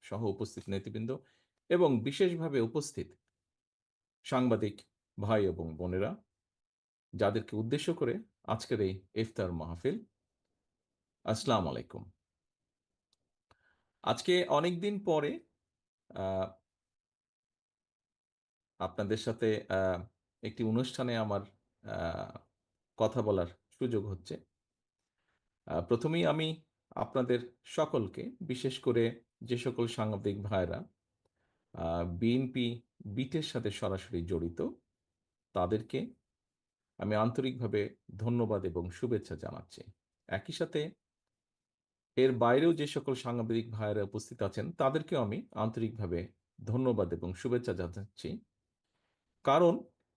সহ উপস্থিত নেতৃবৃন্দ এবং বিশেষভাবে উপস্থিত সাংবাদিক ভাই এবং বোনেরা, যাদেরকে উদ্দেশ্য করে আজকের এই ইফতার মাহফিল। আসসালামু আলাইকুম। আজকে অনেকদিন পরে আহ, আপনাদের সাথে একটি অনুষ্ঠানে আমার আহ, কথা বলার সুযোগ হচ্ছে। প্রথমেই আমি আপনাদের সকলকে, বিশেষ করে যে সকল সাংবাদিক ভাইরা বিএনপি বিটের সাথে সরাসরি জড়িত, তাদেরকে আমি আন্তরিকভাবে ধন্যবাদ এবং শুভেচ্ছা জানাচ্ছি। একই সাথে এর বাইরেও যে সকল সাংবাদিক ভাইয়েরা উপস্থিত আছেন, তাদেরকেও আমি আন্তরিকভাবে ধন্যবাদ এবং শুভেচ্ছা জানাচ্ছি। কারণ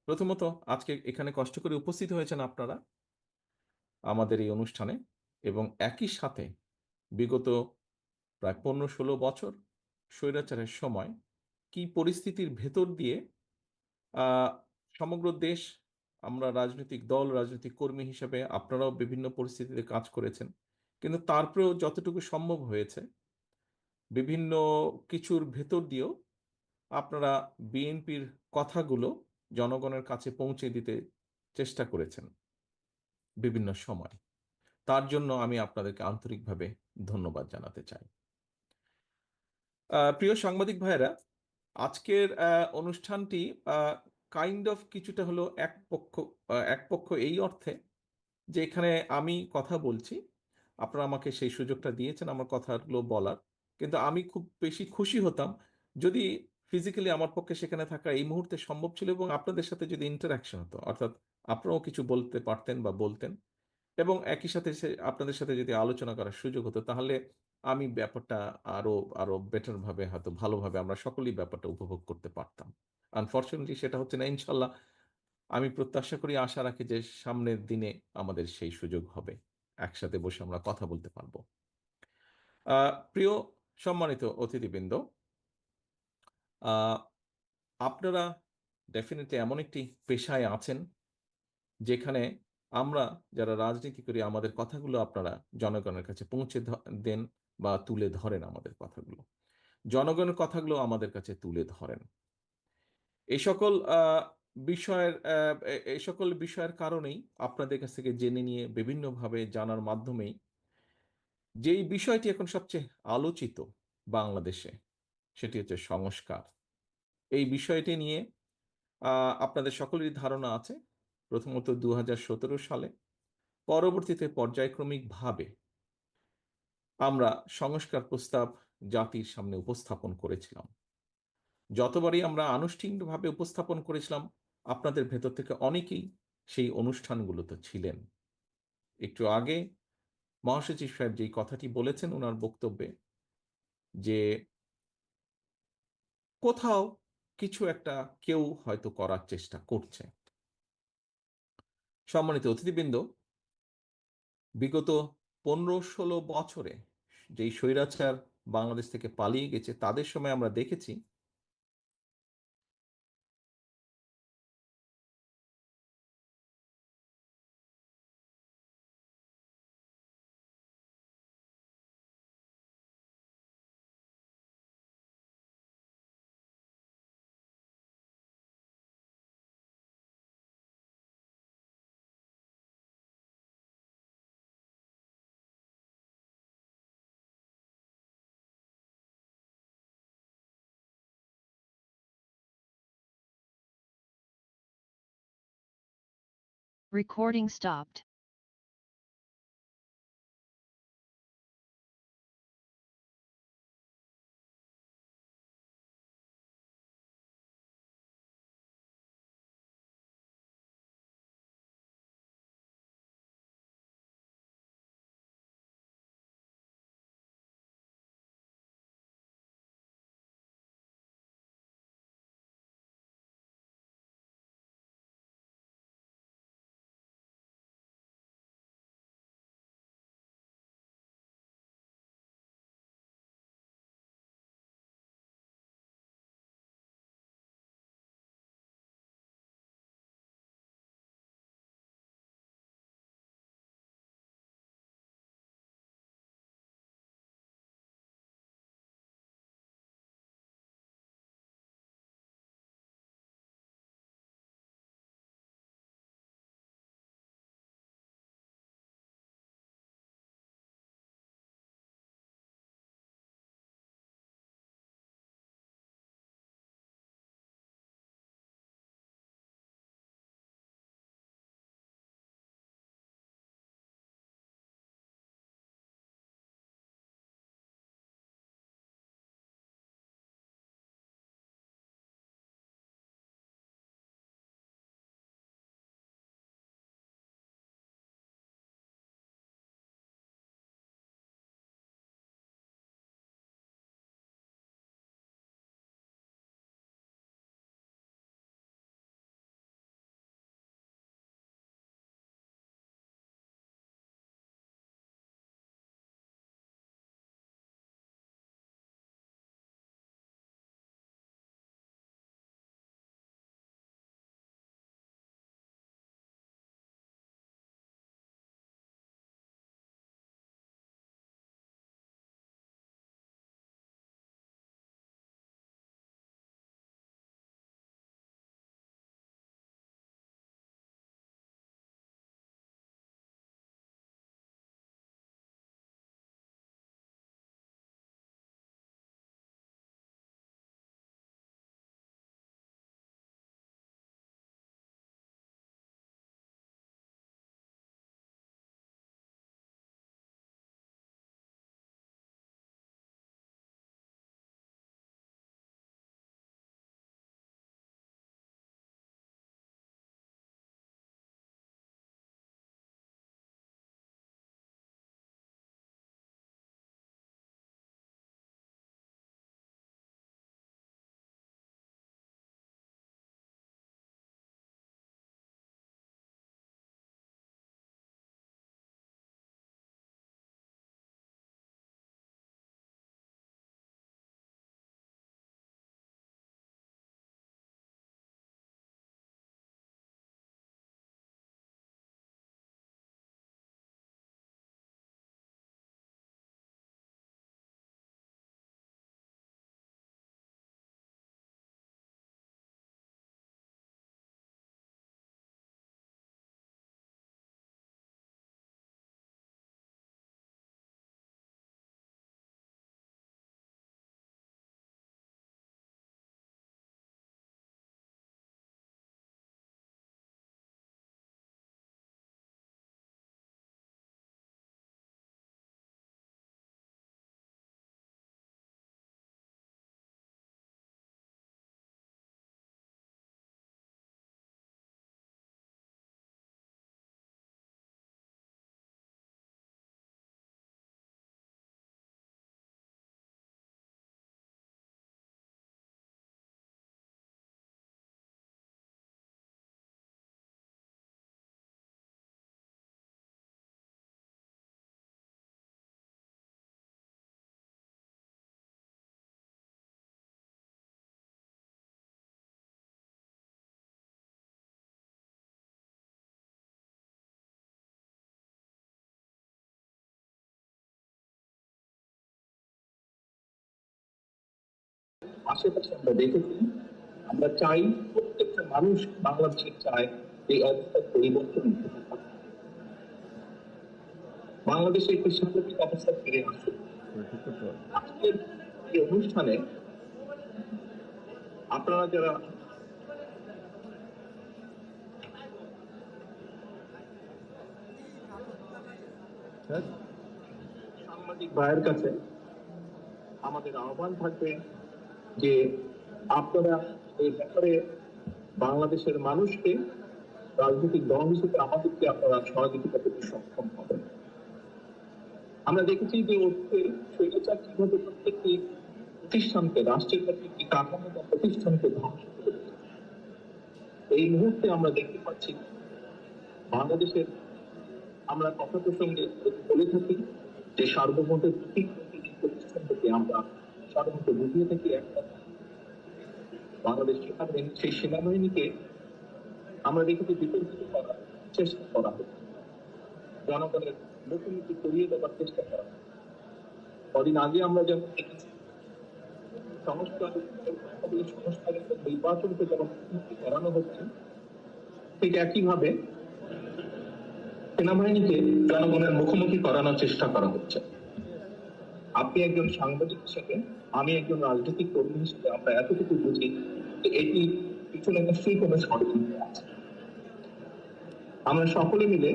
প্রথমত আজকে এখানে কষ্ট করে উপস্থিত হয়েছেন আপনারা আমাদের এই অনুষ্ঠানে, এবং একই সাথে বিগত প্রায় 15-16 বছর স্বৈরাচারের সময় কি পরিস্থিতির ভেতর দিয়ে আহ, সমগ্র দেশ, আমরা রাজনৈতিক দল, রাজনৈতিক কর্মী হিসেবে আপনারাও বিভিন্ন পরিস্থিতিতে কাজ করেছেন, কিন্তু তারপরেও যতটুকু সম্ভব হয়েছে বিভিন্ন কিছুর ভেতর দিয়েও আপনারা বিএনপির কথাগুলো জনগণের কাছে পৌঁছে দিতে চেষ্টা করেছেন বিভিন্ন সময়। তার জন্য আমি আপনাদেরকে আন্তরিকভাবে ধন্যবাদ জানাতে চাই। প্রিয় সাংবাদিক ভাইয়েরা, আজকের অনুষ্ঠানটি কাইন্ড অফ কিছুটা হলো এক পক্ষ এই অর্থে যে এখানে আমি কথা বলছি, আপনারা আমাকে সেই সুযোগটা দিয়েছেন আমার কথাগুলো বলার, কিন্তু আমি খুব বেশি খুশি হতাম যদি ফিজিক্যালি আমার পক্ষে সেখানে থাকা এই মুহূর্তে সম্ভব ছিল এবং আপনাদের সাথে যদি ইন্টারাকশন হতো, অর্থাৎ আপনারাও কিছু বলতে পারতেন বা বলতেন, এবং একই সাথে আপনাদের সাথে যদি আলোচনা করার সুযোগ হতো, তাহলে আমি ব্যাপারটা আরো আরো বেটার ভাবে, হয়তো ভালোভাবে আমরা সকলেই ব্যাপারটা উপভোগ করতে পারতাম। আনফর্চুনেটলি সেটা হচ্ছে না। ইনশাল্লাহ আমি প্রত্যাশা করি, আশা রাখি যে সামনের দিনে আমাদের সেই সুযোগ হবে, একসাথে বসে আমরা কথা বলতে পারবো। প্রিয় সম্মানিত অতিথিবৃন্দ, আহ, আপনারা ডেফিনেটলি এমন একটি পেশায় আছেন যেখানে আমরা যারা রাজনীতি করি, আমাদের কথাগুলো আপনারা জনগণের কাছে পৌঁছে দেন বা তুলে ধরেন আমাদের কথাগুলো, জনগণের কথাগুলো আমাদের কাছে তুলে ধরেন। এই সকল বিষয়ের কারণেই আপনাদের কাছ থেকে জেনে নিয়ে বিভিন্নভাবে জানার মাধ্যমেই যেই বিষয়টি এখন সবচেয়ে আলোচিত বাংলাদেশে, সেটি হচ্ছে সংস্কার। এই বিষয়টি নিয়ে আপনাদের সকলেরই ধারণা আছে। প্রথমত 2017 সালে, পরবর্তীতে পর্যায়ক্রমিকভাবে আমরা সংস্কার প্রস্তাব জাতির সামনে উপস্থাপন করেছিলাম। যতবারই আমরা আনুষ্ঠানিকভাবে উপস্থাপন করেছিলাম, আপনাদের ভেতর থেকে অনেকেই সেই অনুষ্ঠানগুলোতে ছিলেন। একটু আগে মহাসচিব সাহেব যেই কথাটি বলেছেন ওনার বক্তব্যে, যে কোথাও কিছু একটা কেউ হয়তো করার চেষ্টা করছে। সম্মানিত অতিথিবৃন্দ, বিগত 15-16 বছরে যেই স্বৈরাচার বাংলাদেশ থেকে পালিয়ে গেছে, তাদের সময় আমরা দেখেছি Recording stopped. আশেপাশে আমরা দেখেছি। আমরা চাই প্রত্যেকটা মানুষ বাংলাদেশে চায় এই অবস্থার পরিবর্তন বাংলাদেশে একটি স্বাভাবিক অবস্থা ফিরে আসে। আজকের এই অনুষ্ঠানে আপনারা যারা সাংবাদিক ভাইয়ের কাছে আমাদের আহ্বান থাকবে যে আপনারা এই ব্যাপারে বাংলাদেশের মানুষকে রাজনৈতিক দল হিসেবে আমাদেরকে আপনারা সহযোগিতা করতে সক্ষম হবেন। আমরা দেখেছি যে স্বৈরাচার কিভাবে প্রত্যেকটি প্রতিষ্ঠানকে, রাষ্ট্রের প্রত্যেকটি কাঠামো বা প্রতিষ্ঠানকে ধ্বংস করে। এই মুহূর্তে আমরা দেখতে পাচ্ছি বাংলাদেশের, আমরা কথা প্রসঙ্গে বলে থাকি যে সার্বভৌমত্বের প্রতিষ্ঠান থেকে আমরা সাধারণত বুঝিয়ে থাকি একটা বাংলাদেশ সেনাবাহিনী, সেই সেনাবাহিনীকে আমরা দেখেছি বিতর্কিত করার চেষ্টা করা হচ্ছে, জনগণের মুখোমুখি করিয়ে দেওয়ার চেষ্টা করা হচ্ছে। কদিন আগে আমরা যেমন দেখেছি সংস্কারের নির্বাচনকে যেমন করানো হচ্ছে, ঠিক একইভাবে সেনাবাহিনীকে জনগণের মুখোমুখি করানোর চেষ্টা করা হচ্ছে। আপনি একজন সাংবাদিক হিসেবে, আমি একজন রাজনৈতিক কর্মী হিসেবে আমরা এতটুকু বুঝি যে এটি পিছনে নিশ্চয়ই কোনো ষড়যন্ত্র আছে। আমরা সকলে মিলে,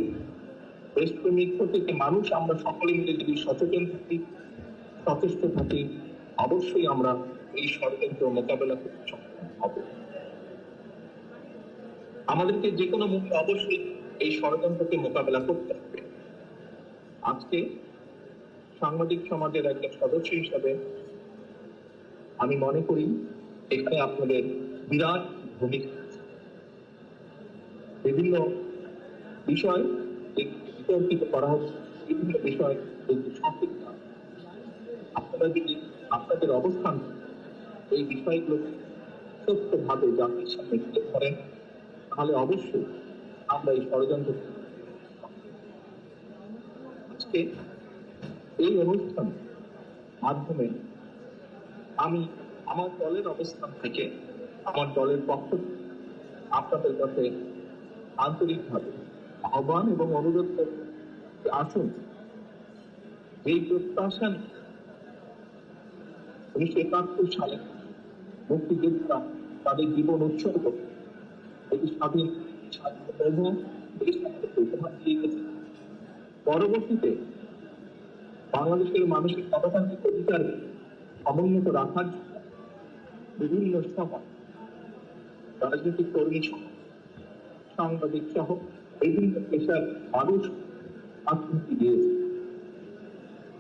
দেশপ্রেমিক প্রত্যেকটি মানুষ আমরা সকলে মিলে যদি সচেতন থাকি, সচেষ্ট থাকি, অবশ্যই আমরা এই ষড়যন্ত্র মোকাবেলা করতে সক্ষম হব। আমাদেরকে যে কোনো মূল্যে অবশ্যই এই ষড়যন্ত্রকে মোকাবেলা করতে হবে। আজকে সাংবাদিক সমাজের একজন সদস্য হিসাবে আমি মনে করি এখানে আপনাদের বিরাট ভূমিকা আছে। বিভিন্ন বিষয় বিতর্কিত করা হচ্ছে, বিভিন্ন বিষয় সঠিক না। আপনারা যদি আপনাদের অবস্থান এই বিষয়গুলো সত্যভাবে জাতির সামনে তুলে ধরেন, তাহলে অবশ্যই আমরা এই ষড়যন্ত্র আজকে এই অনুষ্ঠান মাধ্যমে আমি আমার দলের অবস্থান থেকে, আমার দলের পক্ষ থেকে আপনাদের কাছে আন্তরিকভাবে আহ্বান এবং অনুরোধ করব, আসুন এই প্রত্যাশা 1971 সালে মুক্তিযোদ্ধা তাদের জীবন উৎসর্গ এটি স্বাধীন উপহার দিয়ে গেছে। পরবর্তীতে বাংলাদেশের মানুষের গণতান্ত্রিক অধিকার সমুন্নত রাখার জন্য বিভিন্ন সময় রাজনৈতিক কর্মী সহ, সাংবাদিক সহ বিভিন্ন পেশার মানুষ আত্মহত্যা দিয়েছে।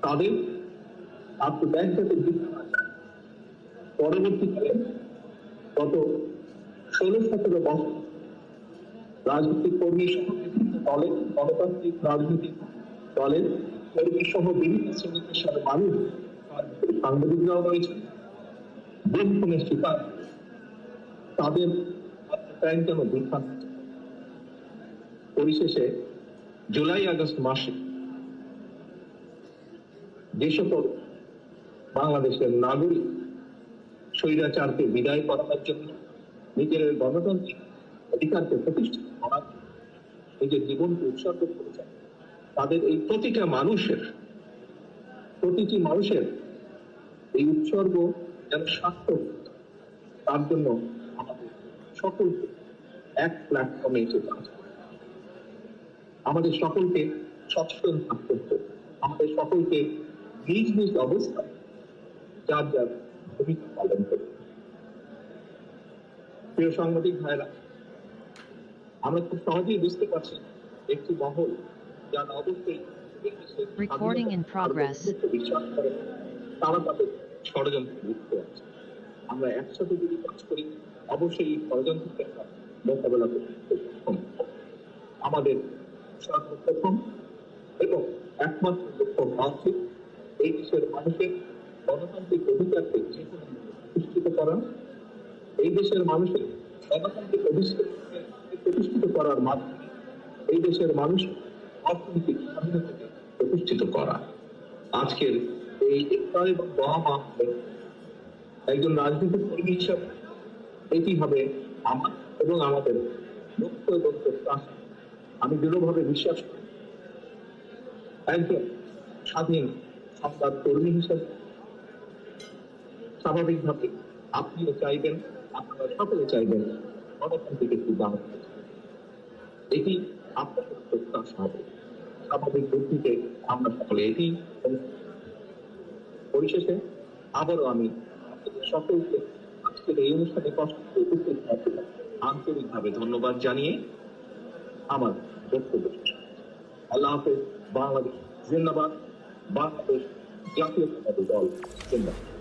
তাদের আত্মত্যাগ যাতে বৃদ্ধি না যায়, পরবর্তীকালে গত 16-17 বছর রাজনৈতিক কর্মী সহ বিভিন্ন দলের, গণতান্ত্রিক রাজনৈতিক দলের কর্মী সহ বিভিন্ন শ্রেণী পেশার মানুষ, সাংবাদিকরাও রয়েছে, খুনের শিকার, তাদের আত্মত্যাগ যেন বৃদ্ধা। পরিশেষে জুলাই আগস্ট মাসে যে সকল বাংলাদেশের নাগরিক স্বৈরাচারকে বিদায় করানোর জন্য, নিজের গণতান্ত্রিক অধিকারকে প্রতিষ্ঠিত করার জন্য নিজের জীবনকে উৎসর্গ করেছেন, তাদের এই প্রতিটি মানুষের এই উৎসর্গ যেন সার্থক, তার জন্য আমাদের সকলকে এক প্ল্যাটফর্মে এসে কাজ করতে, আমাদের সকলকে সচেতন থাকতে হবে, আমাদের সকলকে নিজ নিজ অবস্থায় যার যার ভূমিকা পালন করতে। প্রিয় সাংবাদিক ভাইরা, আমরা খুব সহজেই বুঝতে পারছি একটি মহল যারা অবশ্যই বিশ্বাস করে, তারা তাদের ষড়যন্ত্র লিপ্ত আছে। আমরা একসাথে যদি কাজ করি, অবশ্যই এই ষড়যন্ত্রকে মোকাবেলা করতে সক্ষম হব। আমাদের সর্বপ্রথম এবং একমাত্র লক্ষ্য হওয়া উচিত এই দেশের মানুষের গণতান্ত্রিক অধিকারকে প্রতিষ্ঠিত করা, এই দেশের মানুষের গণতান্ত্রিক অধিকারকে প্রতিষ্ঠিত করার মাধ্যমে এই দেশের মানুষ অর্থনৈতিক স্বাধীনতাকে প্রতিষ্ঠিত করা। আজকের এই ইফতার এবং দোয়া মাহফিলে একজন রাজনৈতিক কর্মী হিসাবে এটি হবে আমার এবং আমাদের লক্ষ্য এবং প্রত্যাশা। আমি দৃঢ়ভাবে বিশ্বাস করি একজন স্বাধীন সংবাদ কর্মী হিসেবে স্বাভাবিকভাবে আপনিও চাইবেন, আপনারা সকলে চাইবেন গণতান্ত্রিক একটি বাংলাদেশ। এটি আপনাদের প্রত্যাশা হবে। স্বাভাবিক ভিত্তিতে আমরা সকলে এটি পরিশেষে আবারও আমি আপনাদের সকলকে আজকের এই অনুষ্ঠানে কষ্ট করে উপস্থিত থাকার আন্তরিকভাবে ধন্যবাদ জানিয়ে আমার বক্তব্য শেষ করছি। আল্লাহ হাফেজ। বাংলাদেশ জিন্দাবাদ। বাংলাদেশ জাতীয়তাবাদী দল জিন্দাবাদ।